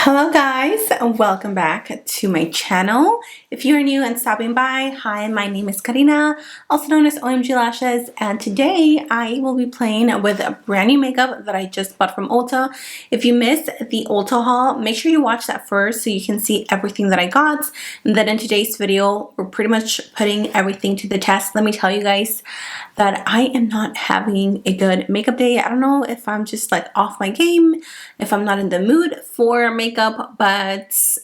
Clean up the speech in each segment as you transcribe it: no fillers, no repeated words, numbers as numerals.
Hello guys, and welcome back to my channel. If you are new and stopping by, hi, my name is Karina, also known as Ohmglashes, and today I will be playing with a brand new makeup that I just bought from Ulta. If you missed the Ulta haul, make sure you watch that first so you can see everything that I got. And then in today's video, we're pretty much putting everything to the test. Let me tell you guys that I am not having a good makeup day. I don't know if I'm just like off my game, if I'm not in the mood for makeup, but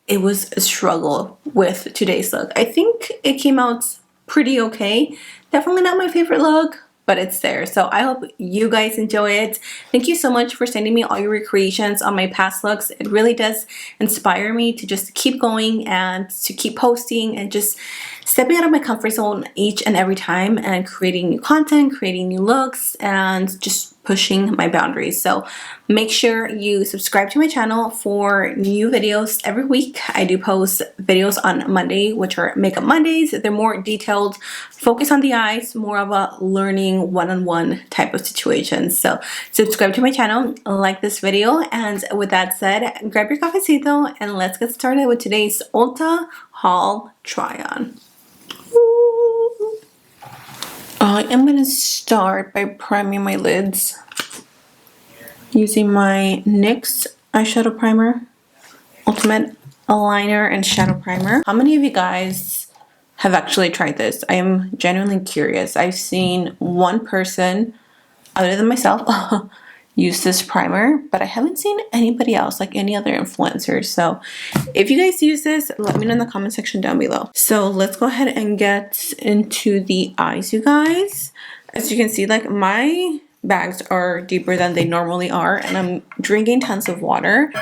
it was a struggle with today's look. I think it came out pretty okay. Definitely not my favorite look, but it's there. So I hope you guys enjoy it. Thank you so much for sending me all your recreations on my past looks. It really does inspire me to just keep going and to keep posting and just stepping out of my comfort zone each and every time and creating new content, creating new looks, and just pushing my boundaries. So make sure you subscribe to my channel for new videos every week. I do post videos on Monday, which are Makeup Mondays. They're more detailed, focus on the eyes, more of a learning one-on-one type of situation. So subscribe to my channel, like this video, and with that said, grab your cafecito and let's get started with today's Ulta haul try-on. I am going to start by priming my lids using my NYX eyeshadow primer, Ultimate Eyeliner and Shadow Primer. How many of you guys have actually tried this? I am genuinely curious. I've seen one person, other than myself, use this primer, but I haven't seen anybody else, like any other influencers. So if you guys use this, let me know in the comment section down below. So let's go ahead and get into the eyes, you guys. As you can see, like my bags are deeper than they normally are, and I'm drinking tons of water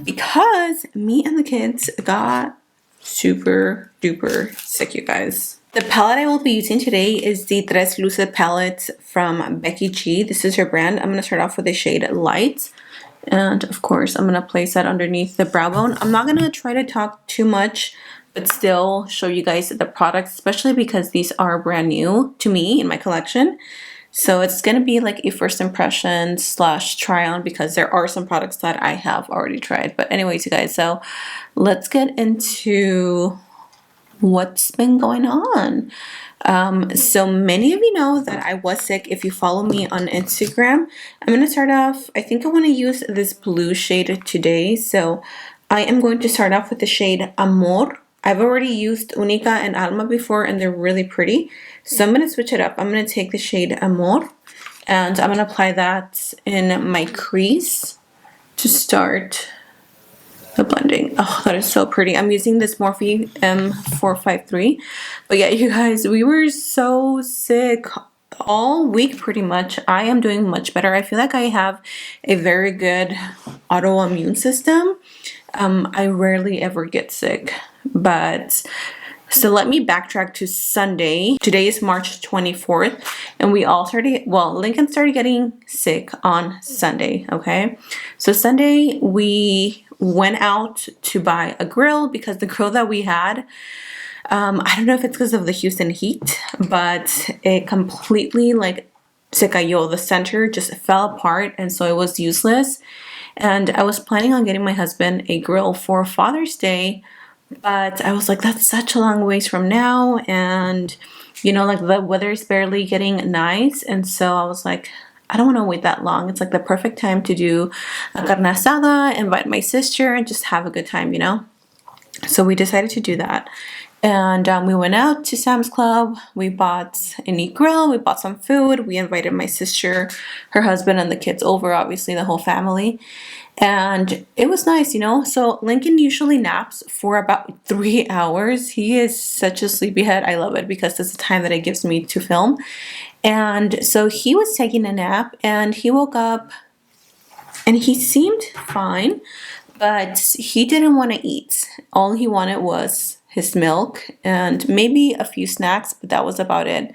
because me and the kids got super duper sick, you guys. The palette I will be using today is the Tresluce palette from Becky G. This is her brand. I'm going to start off with the shade Light. And of course, I'm going to place that underneath the brow bone. I'm not going to try to talk too much, but still show you guys the products, especially because these are brand new to me in my collection. So it's going to be like a first impression / try on because there are some products that I have already tried. But anyways, you guys, so let's get into what's been going on. So many of you know that I was sick. If you follow me on Instagram, I'm going to start off, I think I want to use this blue shade today. So I am going to start off with the shade Amor. I've already used Única and Alma before and they're really pretty. So I'm going to switch it up. I'm going to take the shade Amor and I'm going to apply that in my crease to start the blending. Oh, that is so pretty. I'm using this Morphe M453. But yeah, you guys, we were so sick all week pretty much. I am doing much better. I feel like I have a very good autoimmune system. I rarely ever get sick. But so let me backtrack to Sunday. Today is March 24th and we all started, well, Lincoln started getting sick on Sunday, okay? So Sunday we went out to buy a grill because the grill that we had, I don't know if it's because of the Houston heat, but it completely like se cayó. The center just fell apart and so it was useless. And I was planning on getting my husband a grill for Father's Day, but I was like, that's such a long ways from now. And, you know, like the weather is barely getting nice. And so I was like, I don't want to wait that long. It's like the perfect time to do a carne asada, invite my sister, and just have a good time, you know? So we decided to do that. And we went out to Sam's Club. We bought a neat grill. We bought some food. We invited my sister, her husband, and the kids over, obviously the whole family. And it was nice, you know? So Lincoln usually naps for about 3 hours. He is such a sleepyhead. I love it because that's the time that it gives me to film. And so he was taking a nap and he woke up and he seemed fine, but he didn't want to eat. All he wanted was his milk and maybe a few snacks, but that was about it.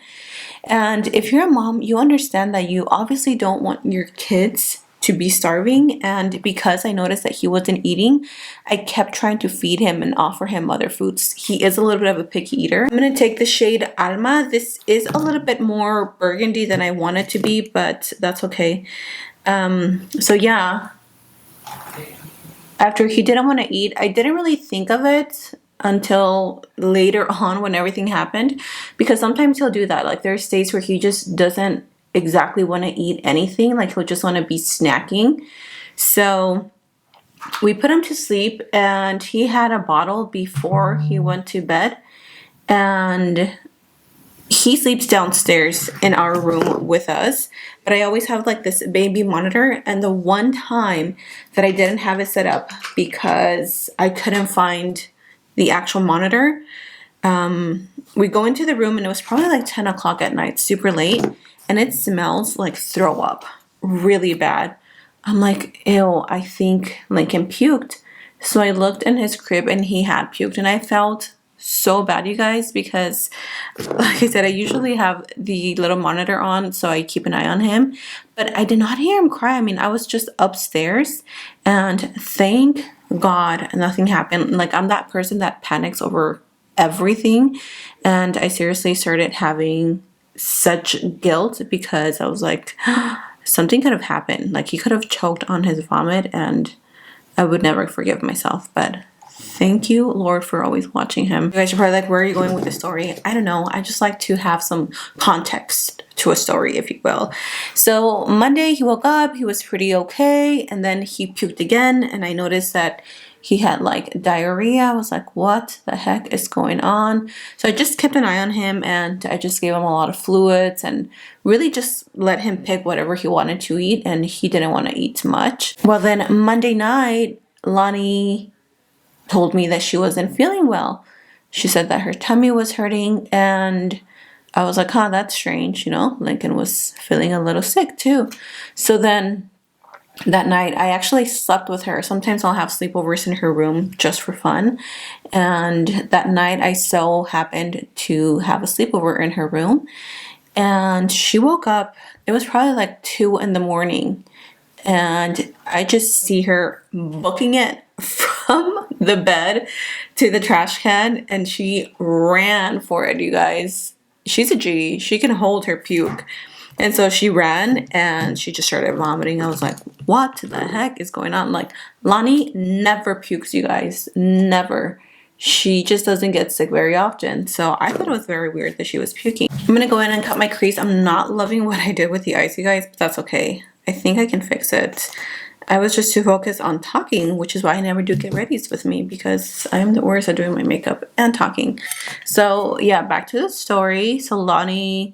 And if you're a mom, you understand that you obviously don't want your kids to be starving, and because I noticed that he wasn't eating, I kept trying to feed him and offer him other foods. He is a little bit of a picky eater. I'm going to take the shade Alma. This is a little bit more burgundy than I want it to be, but that's okay. So yeah, after he didn't want to eat, I didn't really think of it until later on when everything happened, because sometimes he'll do that. Like there's days where he just doesn't exactly want to eat anything, like he'll just want to be snacking. So we put him to sleep, and he had a bottle before he went to bed, and he sleeps downstairs in our room with us, but I always have like this baby monitor. And the one time that I didn't have it set up because I couldn't find the actual monitor, we go into the room, and it was probably like 10 o'clock at night, super late, and it smells like throw up really bad. I'm like, ew, I think Lincoln puked. So I looked in his crib, and he had puked, and I felt so bad, you guys, because like I said, I usually have the little monitor on, so I keep an eye on him, but I did not hear him cry. I mean, I was just upstairs, and thank God nothing happened. Like, I'm that person that panics over everything, and I seriously started having such guilt because I was like, something could have happened. Like, he could have choked on his vomit, and I would never forgive myself. But thank you, Lord, for always watching him. You guys are probably like, where are you going with the story? I don't know. I just like to have some context to a story, if you will. So Monday, he woke up. He was pretty okay. And then he puked again. And I noticed that he had like diarrhea. I was like, what the heck is going on? So I just kept an eye on him, and I just gave him a lot of fluids and really just let him pick whatever he wanted to eat. And he didn't want to eat much. Well, then Monday night, Lonnie told me that she wasn't feeling well. She said that her tummy was hurting, and I was like, huh, that's strange, you know? Lincoln was feeling a little sick too. So then that night, I actually slept with her. Sometimes I'll have sleepovers in her room just for fun. And that night, I so happened to have a sleepover in her room. And she woke up. It was probably like 2 in the morning. And I just see her booking it from the bed to the trash can, and she ran for it, you guys. She's a G. She can hold her puke. And so she ran, and she just started vomiting. I was like, what the heck is going on? Like, Lonnie never pukes, you guys. Never. She just doesn't get sick very often. So I thought it was very weird that she was puking. I'm going to go in and cut my crease. I'm not loving what I did with the eyes, you guys, but that's okay. I think I can fix it. I was just too focused on talking, which is why I never do get readies with me, because I am the worst at doing my makeup and talking. So yeah, back to the story. So Lonnie,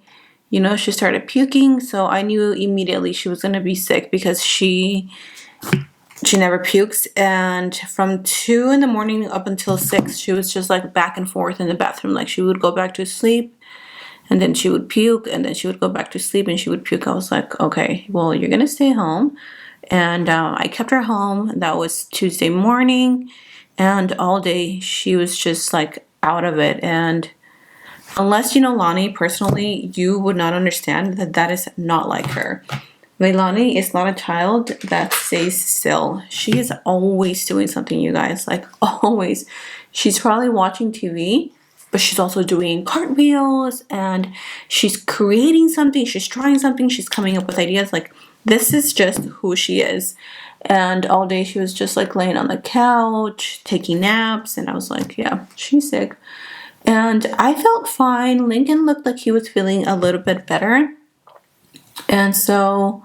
you know, she started puking. So I knew immediately she was going to be sick, because she never pukes. And from 2 in the morning up until 6, she was just like back and forth in the bathroom. Like, she would go back to sleep, and then she would puke, and then she would go back to sleep, and she would puke. I was like, okay, well, you're going to stay home. And I kept her home. That was Tuesday morning. And all day, she was just like out of it. And unless you know Lonnie personally, you would not understand that that is not like her. Leilani is not a child that stays still. She is always doing something, you guys. Like, always. She's probably watching TV, but she's also doing cartwheels, and she's creating something. She's trying something. She's coming up with ideas. Like, this is just who she is. And all day she was just like laying on the couch, taking naps. And I was like, yeah, she's sick. And I felt fine. Lincoln looked like he was feeling a little bit better. And so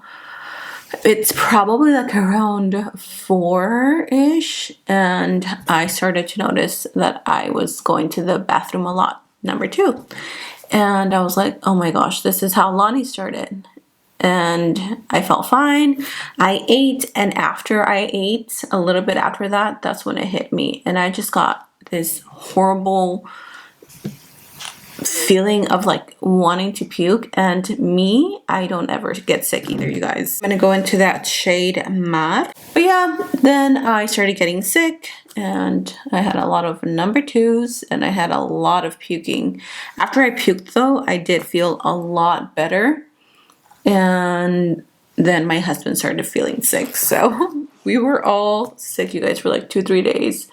it's probably like around 4-ish. And I started to notice that I was going to the bathroom a lot, number 2. And I was like, oh my gosh, this is how Lonnie started. And I felt fine. I ate, and after I ate, a little bit after that, that's when it hit me. And I just got this horrible feeling of like wanting to puke. And me, I don't ever get sick either, you guys. I'm gonna go into that shade Matte. But yeah, then I started getting sick, and I had a lot of number 2s, and I had a lot of puking. After I puked though, I did feel a lot better. And then my husband started feeling sick. So we were all sick, you guys, for like 2-3 days.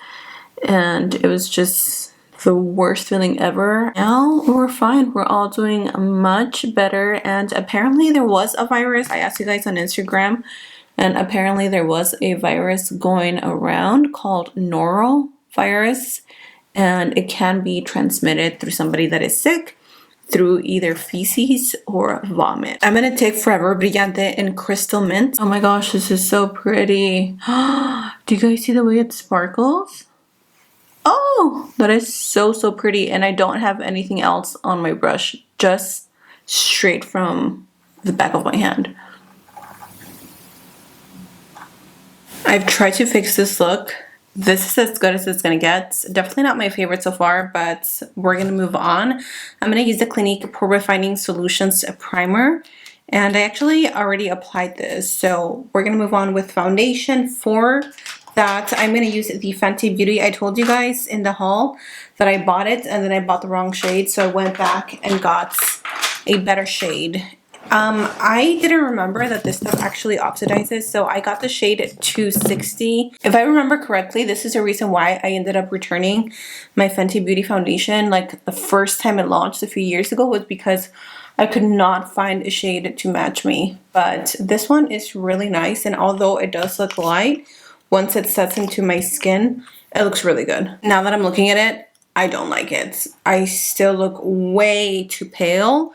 And it was just the worst feeling ever. Now we're fine. We're all doing much better. And apparently there was a virus. I asked you guys on Instagram, And apparently there was a virus going around called norovirus, and it can be transmitted through somebody that is sick through either feces or vomit. I'm gonna take Forever Brillante in Crystal Mint. Oh my gosh, this is so pretty. Do you guys see the way it sparkles? Oh, that is so, so pretty. And I don't have anything else on my brush, just straight from the back of my hand. I've tried to fix this look. This is as good as it's gonna get. Definitely not my favorite so far, but we're gonna move on. I'm gonna use the Clinique Pore Refining Solutions Primer. And I actually already applied this. So we're gonna move on with foundation. For that, I'm gonna use the Fenty Beauty. I told you guys in the haul that I bought it and then I bought the wrong shade. So I went back and got a better shade. I didn't remember that this stuff actually oxidizes, so I got the shade 260. If I remember correctly, this is the reason why I ended up returning my Fenty Beauty foundation. Like the first time it launched a few years ago was because I could not find a shade to match me. But this one is really nice, and although it does look light, once it sets into my skin, it looks really good. Now that I'm looking at it, I don't like it. I still look way too pale.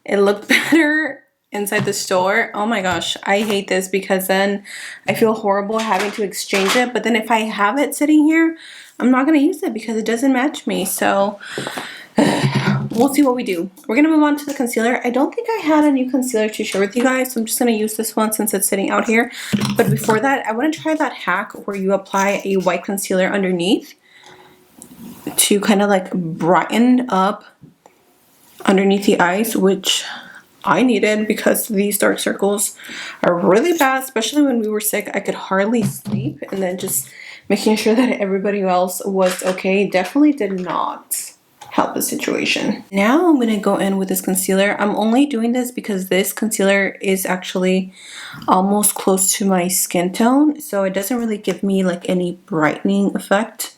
It looked better inside the store. Oh my gosh, I hate this because then I feel horrible having to exchange it. But then if I have it sitting here, I'm not going to use it because it doesn't match me. So we'll see what we do. We're going to move on to the concealer. I don't think I had a new concealer to share with you guys, so I'm just going to use this one since it's sitting out here. But before that, I want to try that hack where you apply a white concealer underneath to kind of like brighten up underneath the eyes, which I needed because these dark circles are really bad, especially when we were sick. I could hardly sleep, and then just making sure that everybody else was okay definitely did not help the situation. Now I'm gonna go in with this concealer. I'm only doing this because this concealer is actually almost close to my skin tone, so it doesn't really give me like any brightening effect,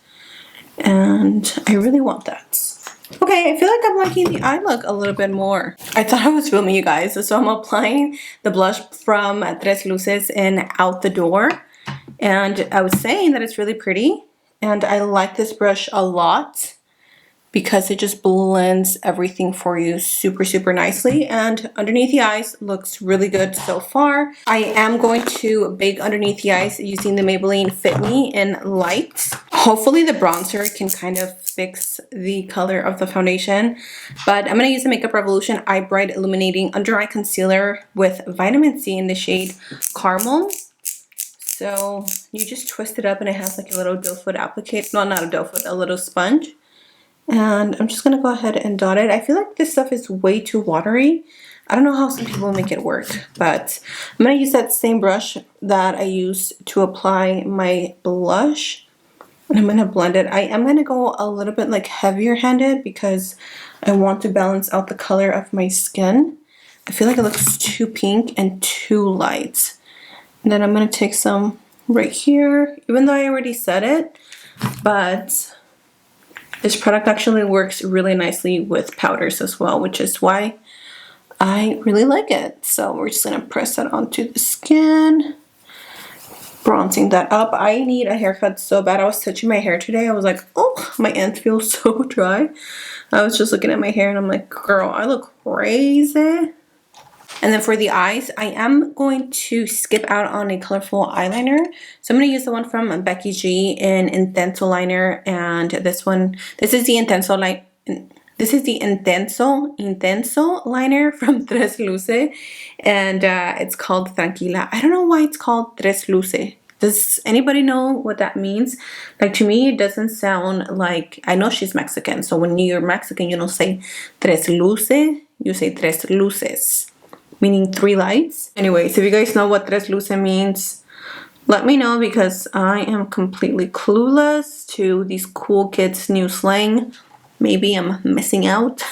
and I really want that. Okay, I feel like I'm liking the eye look a little bit more. I thought I was filming you guys, so I'm applying the blush from Tresluce in Out the Door. And I was saying that it's really pretty, and I like this brush a lot because it just blends everything for you super, super nicely. And underneath the eyes looks really good so far. I am going to bake underneath the eyes using the Maybelline Fit Me in Light. Hopefully the bronzer can kind of fix the color of the foundation. But I'm going to use the Makeup Revolution Eye Bright Illuminating Under Eye Concealer with Vitamin C in the shade Caramel. So you just twist it up and it has like a little doe foot applicator. No, not a doe foot, a little sponge. And I'm just going to go ahead and dot it. I feel like this stuff is way too watery. I don't know how some people make it work, but I'm going to use that same brush that I used to apply my blush. And I'm going to blend it. I am going to go a little bit like heavier handed because I want to balance out the color of my skin. I feel like it looks too pink and too light. And then I'm going to take some right here, even though I already said it, but this product actually works really nicely with powders as well, which is why I really like it. So we're just going to press that onto the skin, bronzing that up. I need a haircut so bad. I was touching my hair today. I was like, oh, my ends feel so dry. I was just looking at my hair and I'm like, girl, I look crazy. And then for the eyes, I am going to skip out on a colorful eyeliner. So I'm going to use the one from Becky G in Intenso Liner. And this one, this is the Intenso Intenso liner from Tresluce. And it's called Tranquila. I don't know why it's called Tresluce. Does anybody know what that means? Like, to me, it doesn't sound like, I know she's Mexican. So when you're Mexican, you don't say Tresluce, you say Tres Luces, meaning three lights. Anyways, if you guys know what Tresluce means, let me know because I am completely clueless to these cool kids' new slang. Maybe I'm missing out.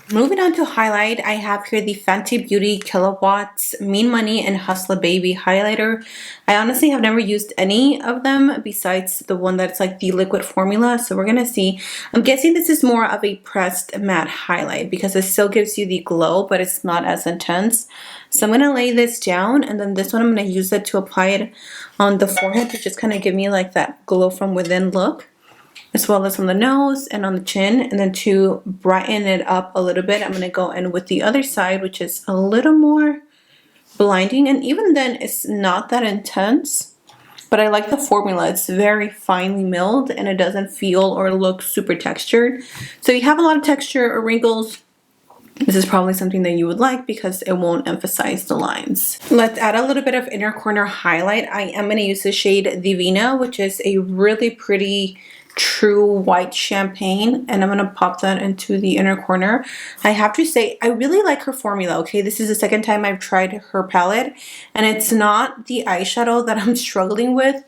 Moving on to highlight, I have here the Fenty Beauty Kilowatt Mean Money and Hustla Baby highlighter. I honestly have never used any of them besides the one that's like the liquid formula, so we're gonna see. I'm guessing this is more of a pressed matte highlight because it still gives you the glow, but it's not as intense. So I'm gonna lay this down, and then this one I'm gonna use it to apply it on the forehead to just kind of give me like that glow from within look, as well as on the nose and on the chin. And then to brighten it up a little bit, I'm going to go in with the other side, which is a little more blinding. And even then, it's not that intense. But I like the formula. It's very finely milled and it doesn't feel or look super textured. So you have a lot of texture or wrinkles, this is probably something that you would like because it won't emphasize the lines. Let's add a little bit of inner corner highlight. I am going to use the shade Divina, which is a really pretty true white champagne, and I'm going to pop that into the inner corner. I have to say, I really like her formula, okay? This is the second time I've tried her palette, and it's not the eyeshadow that I'm struggling with.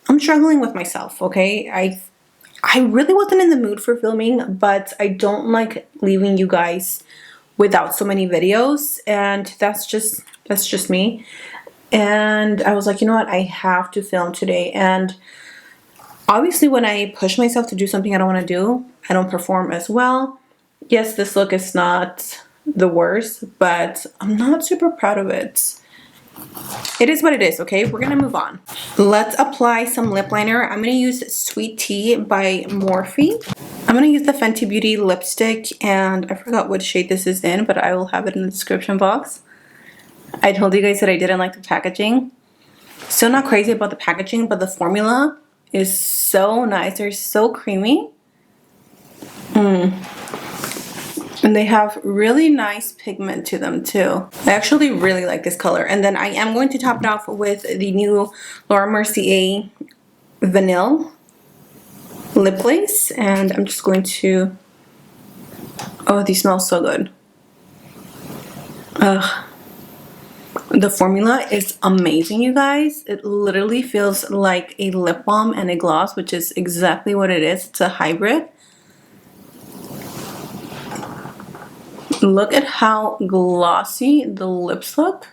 I'm struggling with myself, okay? I really wasn't in the mood for filming, but I don't like leaving you guys without so many videos, and that's just me. And I was like, you know what? I have to film today. And obviously when I push myself to do something I don't want to do, I don't perform as well. Yes, this look is not the worst, but I'm not super proud of it. It is what it is, okay? We're gonna move on. Let's apply some lip liner. I'm gonna use Sweet Tea by Morphe. I'm gonna use the Fenty Beauty lipstick, and I forgot what shade this is in, but I will have it in the description box. I told you guys that I didn't like the packaging. Still not crazy about the packaging, but the formula is so nice. They're so creamy. And they have really nice pigment to them too. I actually really like this color. And then I am going to top it off with the new Laura Mercier Vanille Lip Glaze. And I'm just going to... Oh, these smell so good. Ugh. The formula is amazing, you guys. It literally feels like a lip balm and a gloss, which is exactly what it is. It's a hybrid. Look at how glossy the lips look.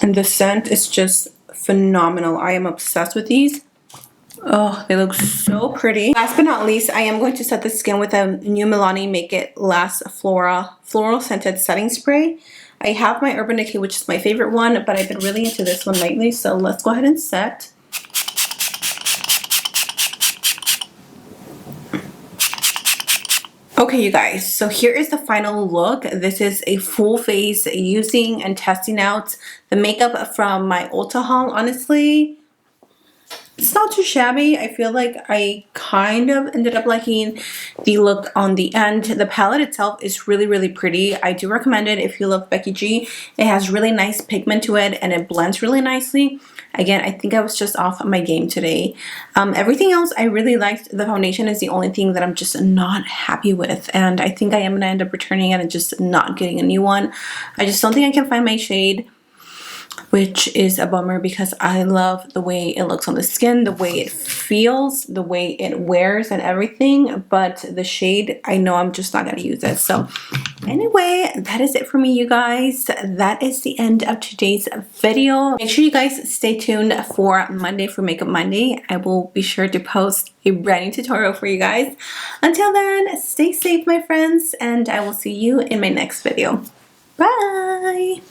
And the scent is just phenomenal. I am obsessed with these. Oh, they look so pretty. Last but not least, I am going to set the skin with a new Milani Make It Last Floral Scented Setting Spray. I have my Urban Decay, which is my favorite one, but I've been really into this one lately. So let's go ahead and set. Okay, you guys, so here is the final look. This is a full face using and testing out the makeup from my Ulta haul. Honestly, it's not too shabby. I feel like I kind of ended up liking the look on the end. The palette itself is really, really pretty. I do recommend it if you love Becky G. It has really nice pigment to it and it blends really nicely. Again, I think I was just off my game today. Everything else I really liked. The foundation is the only thing that I'm just not happy with. And I think I am going to end up returning it and just not getting a new one. I just don't think I can find my shade, which is a bummer because I love the way it looks on the skin, the way it feels, the way it wears and everything. But the shade, I know I'm just not going to use it. So anyway, that is it for me, you guys. That is the end of today's video. Make sure you guys stay tuned for Monday for Makeup Monday. I will be sure to post a brand new tutorial for you guys. Until then, stay safe, my friends, and I will see you in my next video. Bye!